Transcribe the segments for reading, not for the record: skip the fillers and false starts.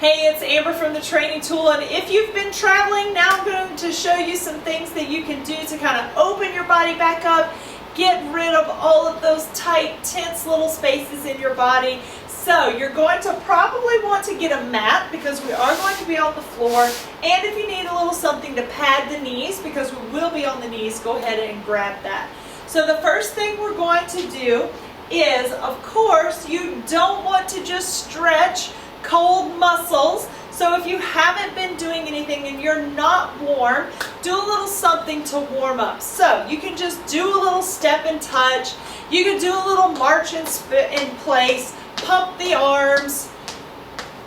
Hey, it's Amber from the Training Tool, and if you've been traveling, now I'm going to show you some things that you can do to kind of open your body back up, get rid of all of those tight, tense little spaces in your body. So you're going to probably want to get a mat because we are going to be on the floor, and if you need a little something to pad the knees because we will be on the knees, go ahead and grab that. So the first thing we're going to do is, of course, you don't want to just stretch cold muscles. So if you haven't been doing anything and you're not warm, do a little something to warm up. So you can just do a little step and touch. You can do a little march and spit in place, pump the arms.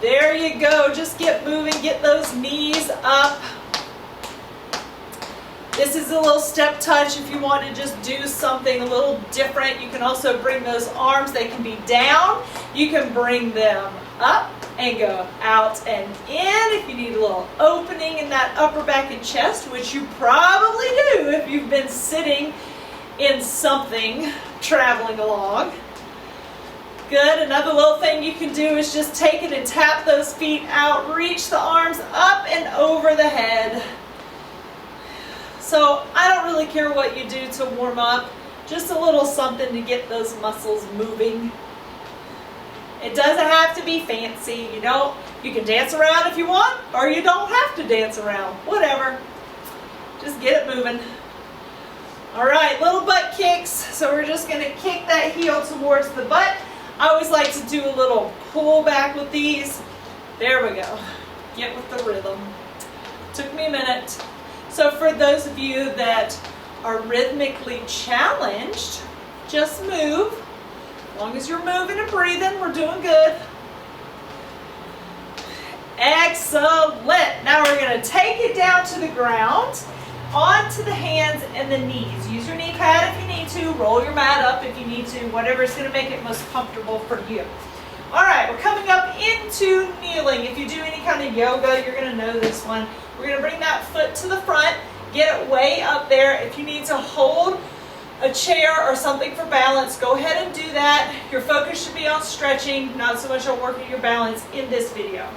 There you go. Just get moving, get those knees up. This is a little step touch if you want to just do something a little different. You can also bring those arms, they can be down. You can bring them up and go out and in if you need a little opening in that upper back and chest, which you probably do if you've been sitting in something traveling along. Good. Another little thing you can do is just take it and tap those feet out, reach the arms up and over the head. So I don't really care what you do to warm up, just a little something to get those muscles moving. It doesn't have to be fancy, you know. You can dance around if you want, or you don't have to dance around. Whatever. Just get it moving. All right, little butt kicks. So we're just going to kick that heel towards the butt. I always like to do a little pull back with these. There we go. Get with the rhythm. Took me a minute. So for those of you that are rhythmically challenged, just move. As long as you're moving and breathing, we're doing good. Excellent. Now we're going to take it down to the ground, onto the hands and the knees. Use your knee pad if you need to. Roll your mat up if you need to. Whatever is going to make it most comfortable for you. All right, we're coming up into kneeling. If you do any kind of yoga, you're going to know this one. We're going to bring that foot to the front, get it way up there. If you need to hold a chair or something for balance, go ahead and do that. Your focus should be on stretching, not so much on working your balance in this video.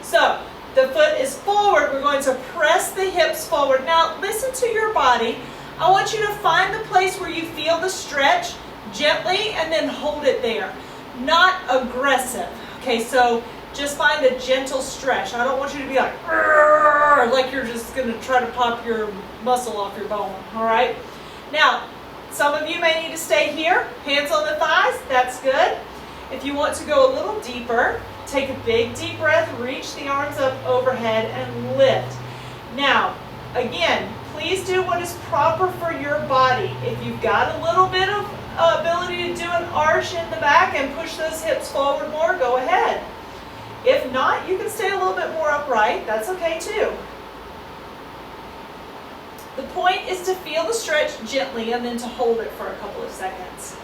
So the foot is forward. We're going to press the hips forward. Now listen to your body. I want you to find the place where you feel the stretch gently and then hold it there. Not aggressive. Okay, so just find a gentle stretch. I don't want you to be like you're just going to try to pop your muscle off your bone. All right? Now, some of you may need to stay here, hands on the thighs, that's good. If you want to go a little deeper, take a big deep breath, reach the arms up overhead and lift. Now, again, please do what is proper for your body. If you've got a little bit of ability to do an arch in the back and push those hips forward more, go ahead. If not, you can stay a little bit more upright, that's okay too. The point is to feel the stretch gently and then to hold it for a couple of seconds.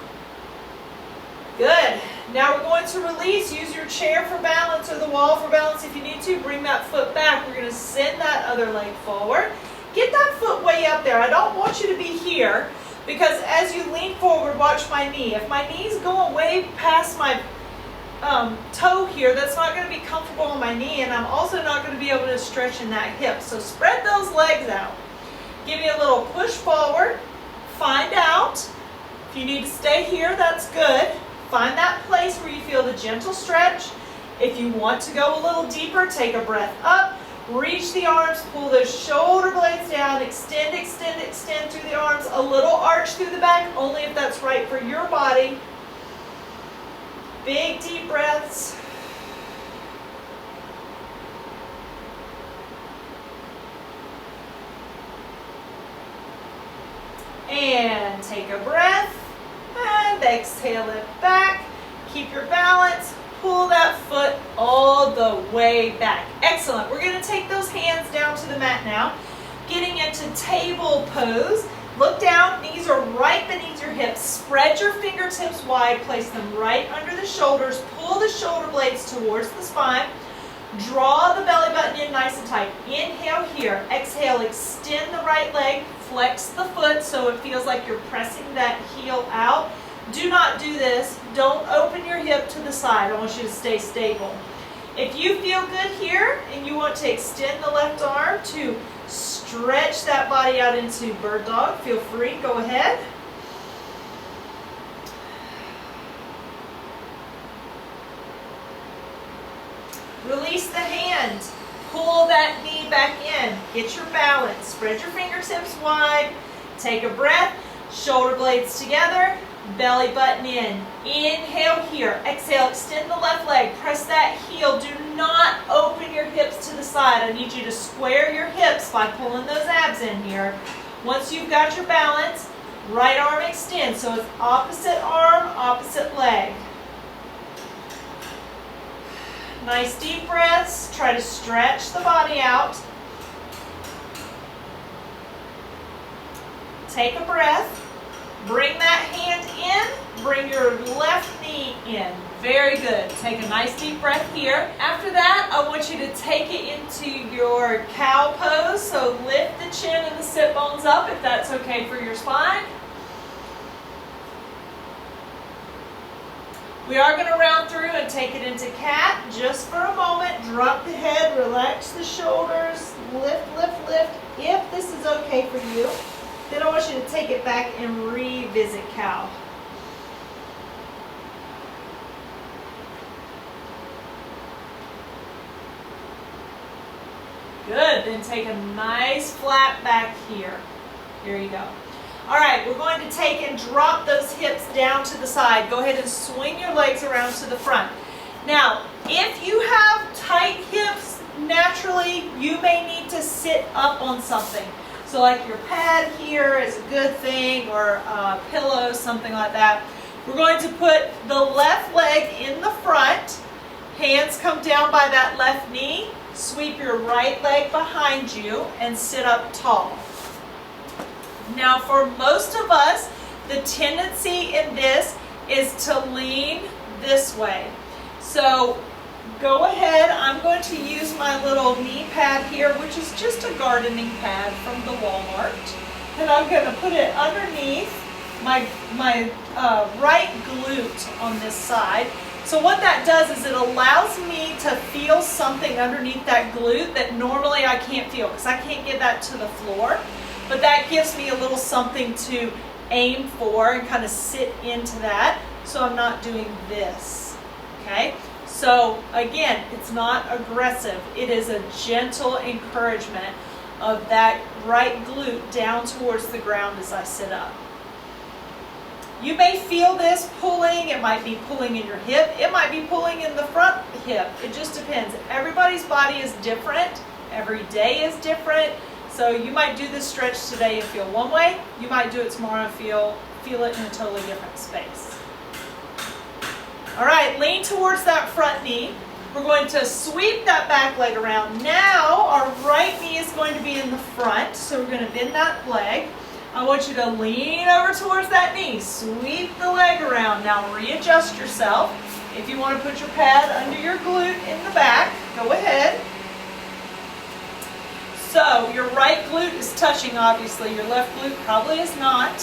Good. Now we're going to release. Use your chair for balance or the wall for balance if you need to. Bring that foot back. We're going to send that other leg forward. Get that foot way up there. I don't want you to be here because as you lean forward, watch my knee. If my knee's going way past my toe here, that's not going to be comfortable on my knee, and I'm also not going to be able to stretch in that hip. So spread those legs out. Give you a little push forward. Find out. If you need to stay here, that's good. Find that place where you feel the gentle stretch. If you want to go a little deeper, take a breath up. Reach the arms, pull those shoulder blades down, extend, extend, extend through the arms. A little arch through the back, only if that's right for your body. Big deep breaths. And take a breath and exhale it back. Keep your balance. Pull that foot all the way back. Excellent. We're going to take those hands down to the mat now. Getting into table pose. Look down. Knees are right beneath your hips. Spread your fingertips wide. Place them right under the shoulders. Pull the shoulder blades towards the spine. Draw the belly button in nice and tight. Inhale here. Exhale, extend the right leg. Flex the foot so it feels like you're pressing that heel out. Do not do this. Don't open your hip to the side. I want you to stay stable. If you feel good here and you want to extend the left arm to stretch that body out into bird dog, feel free, go ahead. Release the hand. Pull that knee back in. Get your balance. Spread your fingertips wide. Take a breath. Shoulder blades together. Belly button in. Inhale here. Exhale, extend the left leg. Press that heel. Do not open your hips to the side. I need you to square your hips by pulling those abs in here. Once you've got your balance, right arm extends. So it's opposite arm, opposite leg. Nice deep breaths. Try to stretch the body out. Take a breath. Bring that hand in. Bring your left knee in. Very good. Take a nice deep breath here. After that, I want you to take it into your cow pose. So lift the chin and the sit bones up if that's okay for your spine. We are going to round through and take it into cat just for a moment. Drop the head, relax the shoulders, lift, lift, lift. If this is okay for you, then I want you to take it back and revisit cow. Good, then take a nice flat back here. Here you go. All right, we're going to take and drop those hips down to the side. Go ahead and swing your legs around to the front. Now, if you have tight hips, naturally, you may need to sit up on something. So like your pad here is a good thing, or a pillow, something like that. We're going to put the left leg in the front. Hands come down by that left knee. Sweep your right leg behind you and sit up tall. Now for most of us, the tendency in this is to lean this way. So go ahead, I'm going to use my little knee pad here, which is just a gardening pad from the Walmart. And I'm going to put it underneath my right glute on this side. So what that does is it allows me to feel something underneath that glute that normally I can't feel because I can't get that to the floor. But that gives me a little something to aim for and kind of sit into that, so I'm not doing this, okay? So again, it's not aggressive. It is a gentle encouragement of that right glute down towards the ground as I sit up. You may feel this pulling. It might be pulling in your hip. It might be pulling in the front hip. It just depends. Everybody's body is different. Every day is different. So you might do this stretch today and feel one way. You might do it tomorrow and feel it in a totally different space. All right, lean towards that front knee. We're going to sweep that back leg around. Now our right knee is going to be in the front, so we're going to bend that leg. I want you to lean over towards that knee. Sweep the leg around. Now readjust yourself. If you want to put your pad under your glute in the back, go ahead. So your right glute is touching, obviously. Your left glute probably is not.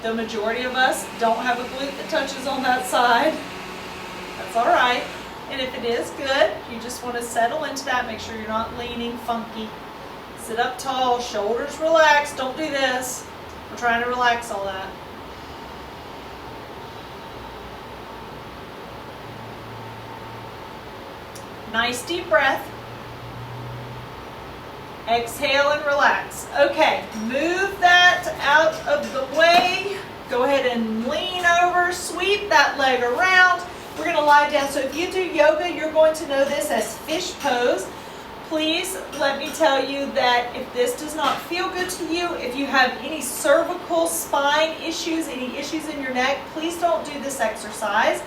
The majority of us don't have a glute that touches on that side. That's all right. And if it is, good. You just want to settle into that. Make sure you're not leaning funky. Sit up tall, shoulders relaxed. Don't do this. We're trying to relax all that. Nice deep breath. Exhale and relax. Okay, move that out of the way. Go ahead and lean over, sweep that leg around. We're going to lie down. So if you do yoga, you're going to know this as fish pose. Please let me tell you that if this does not feel good to you, if you have any cervical spine issues, any issues in your neck, please don't do this exercise.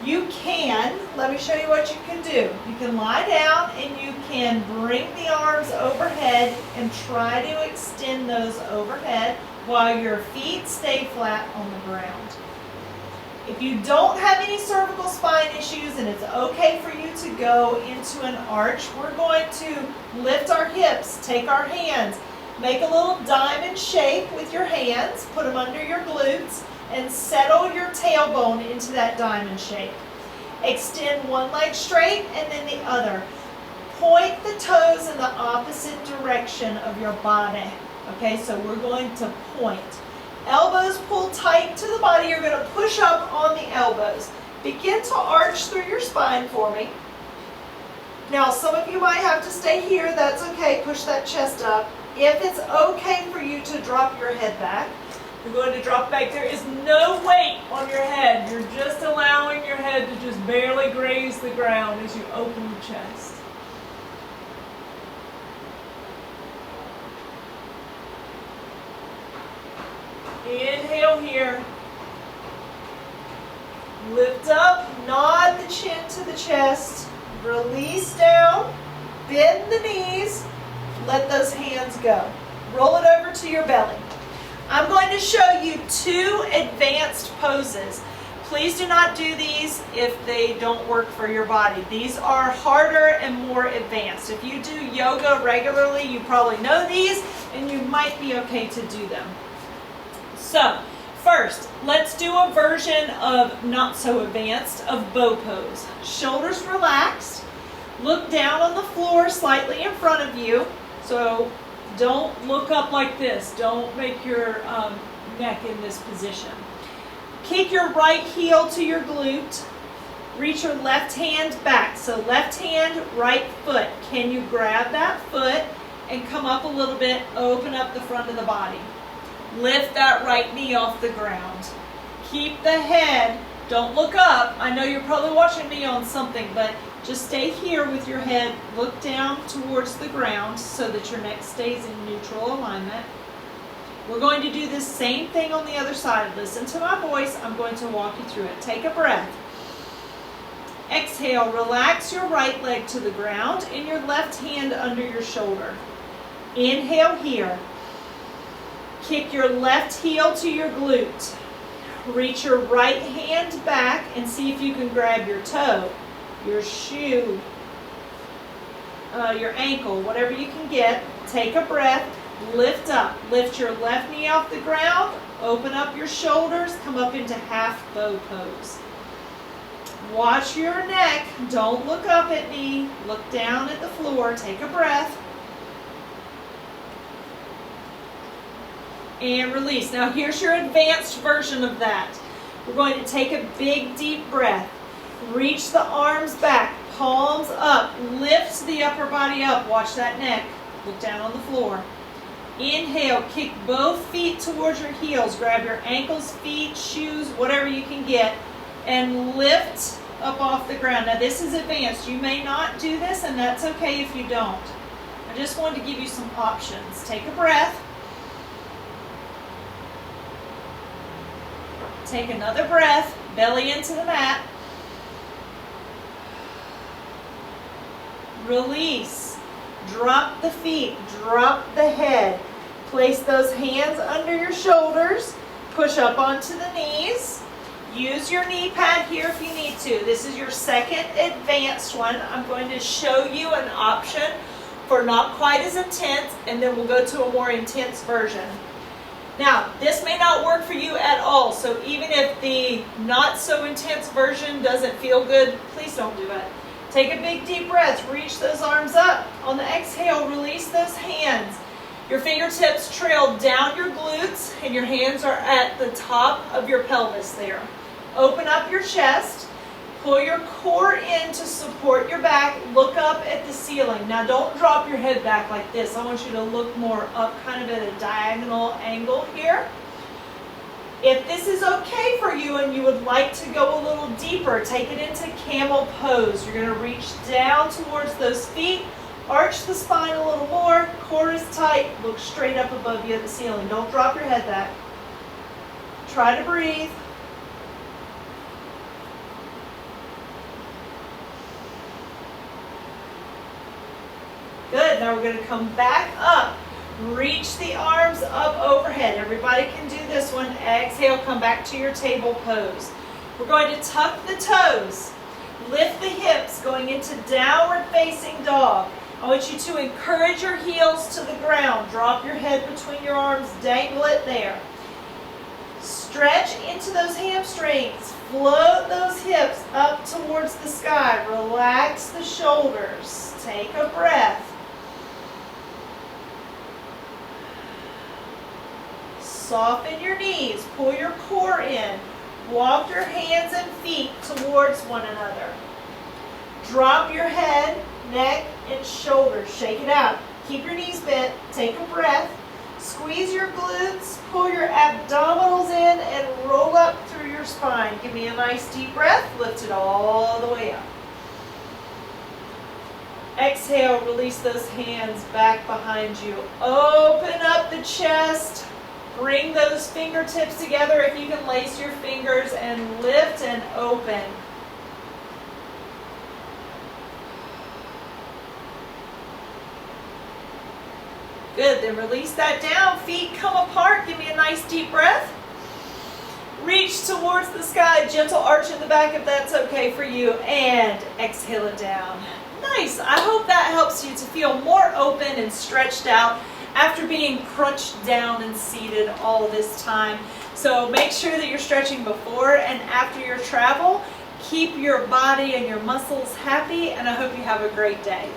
You can, let me show you what you can do. You can lie down and you can bring the arms overhead and try to extend those overhead while your feet stay flat on the ground. If you don't have any cervical spine issues and it's okay for you to go into an arch, we're going to lift our hips, take our hands, make a little diamond shape with your hands, put them under your glutes, and settle your tailbone into that diamond shape. Extend one leg straight and then the other. Point the toes in the opposite direction of your body. Okay, so we're going to point. Elbows pull tight to the body. You're going to push up on the elbows. Begin to arch through your spine for me. Now, some of you might have to stay here. That's okay. Push that chest up. If it's okay for you to drop your head back, you're going to drop back. There is no weight on your head. You're just allowing your head to just barely graze the ground as you open the chest. Inhale here. Lift up, nod the chin to the chest. Release down, bend the knees, let those hands go. Roll it over to your belly. I'm going to show you 2 advanced poses. Please do not do these if they don't work for your body. These are harder and more advanced. If you do yoga regularly, you probably know these and you might be okay to do them. So, first, let's do a version of not so advanced of bow pose. Shoulders relaxed. Look down on the floor slightly in front of you. So don't look up like this. Don't make your neck in this position. Kick your right heel to your glute. Reach your left hand back. So left hand, right foot. Can you grab that foot and come up a little bit, open up the front of the body. Lift that right knee off the ground. Keep the head, don't look up. I know you're probably watching me on something, but just stay here with your head. Look down towards the ground so that your neck stays in neutral alignment. We're going to do this same thing on the other side. Listen to my voice. I'm going to walk you through it. Take a breath. Exhale, relax your right leg to the ground and your left hand under your shoulder. Inhale here. Kick your left heel to your glute. Reach your right hand back and see if you can grab your toe, your shoe, your ankle, whatever you can get. Take a breath. Lift up. Lift your left knee off the ground. Open up your shoulders. Come up into half bow pose. Watch your neck. Don't look up at me. Look down at the floor. Take a breath. And release. Now here's your advanced version of that. We're going to take a big deep breath. Reach the arms back, palms up, lift the upper body up. Watch that neck. Look down on the floor. Inhale, kick both feet towards your heels. Grab your ankles, feet, shoes, whatever you can get, and lift up off the ground. Now this is advanced. You may not do this, and that's okay if you don't. I just wanted to give you some options. Take a breath. Take another breath, belly into the mat. Release. Drop the feet, drop the head. Place those hands under your shoulders. Push up onto the knees. Use your knee pad here if you need to. This is your second advanced one. I'm going to show you an option for not quite as intense, and then we'll go to a more intense version. Now, this may not work for you at all, so even if the not so intense version doesn't feel good, please don't do it. Take a big deep breath, reach those arms up. On the exhale, release those hands. Your fingertips trail down your glutes and your hands are at the top of your pelvis there. Open up your chest, pull your core in to support your back, look up at the ceiling. Now don't drop your head back like this. I want you to look more up, kind of at a diagonal angle here. If this is okay for you and you would like to go a little deeper, take it into camel pose. You're going to reach down towards those feet, arch the spine a little more, core is tight, look straight up above you at the ceiling. Don't drop your head back. Try to breathe. Good, now we're going to come back up. Reach the arms up overhead. Everybody can do this one. Exhale, come back to your table pose. We're going to tuck the toes. Lift the hips, going into downward facing dog. I want you to encourage your heels to the ground. Drop your head between your arms, dangle it there. Stretch into those hamstrings. Float those hips up towards the sky. Relax the shoulders. Take a breath. Soften your knees. Pull your core in. Walk your hands and feet towards one another. Drop your head, neck, and shoulders. Shake it out. Keep your knees bent. Take a breath. Squeeze your glutes. Pull your abdominals in and roll up through your spine. Give me a nice deep breath. Lift it all the way up. Exhale, release those hands back behind you. Open up the chest. Bring those fingertips together if you can lace your fingers and lift and open. Good, then release that down. Feet come apart. Give me a nice deep breath. Reach towards the sky. Gentle arch in the back if that's okay for you. And exhale it down. Nice. I hope that helps you to feel more open and stretched out after being crunched down and seated all this time. So make sure that you're stretching before and after your travel. Keep your body and your muscles happy, and I hope you have a great day.